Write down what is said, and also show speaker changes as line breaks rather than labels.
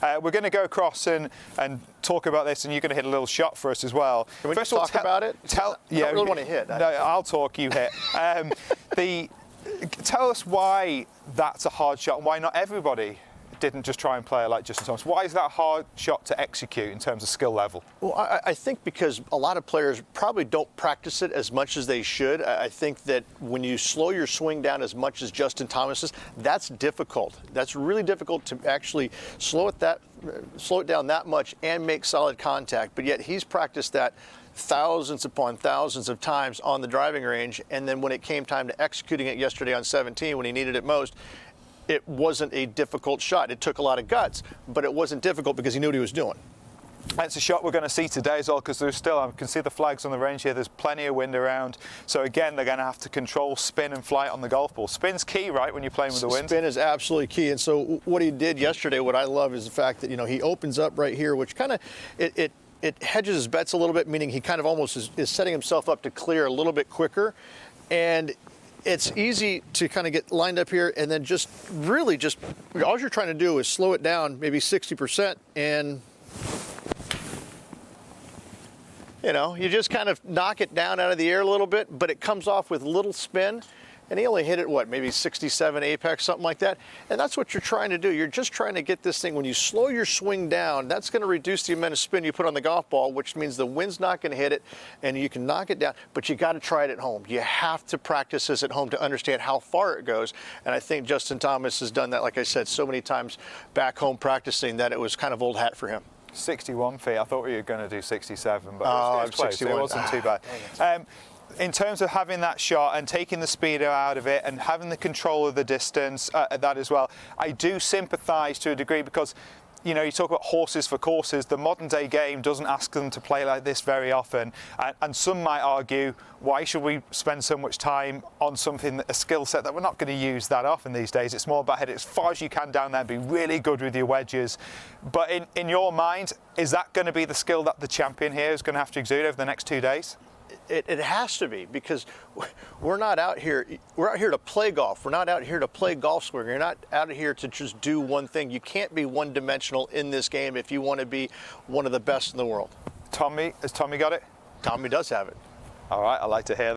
We're going to go across and talk about this, and you're going to hit a little shot for us as well.
Can we just talk about it? I don't really want to hit.
No, I'll talk, you hit. Tell us why that's a hard shot, and why not everybody didn't just try and play it like Justin Thomas. Why is that a hard shot to execute in terms of skill level?
Well, I think because a lot of players probably don't practice it as much as they should. I think that when you slow your swing down as much as Justin Thomas is, that's difficult. That's really difficult to actually slow it down that much and make solid contact. But yet he's practiced that thousands upon thousands of times on the driving range, and then when it came time to executing it yesterday on 17 when he needed it most, it wasn't a difficult shot. It took a lot of guts, but it wasn't difficult because he knew what he was doing.
It's a shot we're going to see today as well, because there's still, I can see the flags on the range here, there's plenty of wind around. So again, they're going to have to control spin and flight on the golf ball. Spin's key, right, when you're playing with the wind?
Spin is absolutely key. And so what he did yesterday, what I love is the fact that, he opens up right here, which kind of, it hedges his bets a little bit, meaning he kind of almost is setting himself up to clear a little bit quicker. And it's easy to kind of get lined up here, and then all you're trying to do is slow it down maybe 60%, and you just kind of knock it down out of the air a little bit, but it comes off with little spin. And he only hit it, maybe 67 apex, something like that. And that's what you're trying to do. You're just trying to get this thing, when you slow your swing down, that's going to reduce the amount of spin you put on the golf ball, which means the wind's not going to hit it, and you can knock it down. But you got to try it at home. You have to practice this at home to understand how far it goes. And I think Justin Thomas has done that, like I said, so many times back home practicing that it was kind of old hat for him.
61 feet. I thought we were going to do 67, but it was close.
61.
It wasn't too bad. In terms of having that shot and taking the speed out of it and having the control of the distance, that as well, I do sympathise to a degree, because you talk about horses for courses. The modern day game doesn't ask them to play like this very often, and some might argue, why should we spend so much time on something, a skill set that we're not going to use that often these days? It's more about hitting as far as you can down there and be really good with your wedges. But in your mind, is that going to be the skill that the champion here is going to have to exude over the next 2 days?
It has to be, because we're not out here. We're out here to play golf. We're not out here to play golf swing. You're not out here to just do one thing. You can't be one-dimensional in this game if you want to be one of the best in the world.
Tommy, has Tommy got it?
Tommy does have it.
All right, I like to hear that.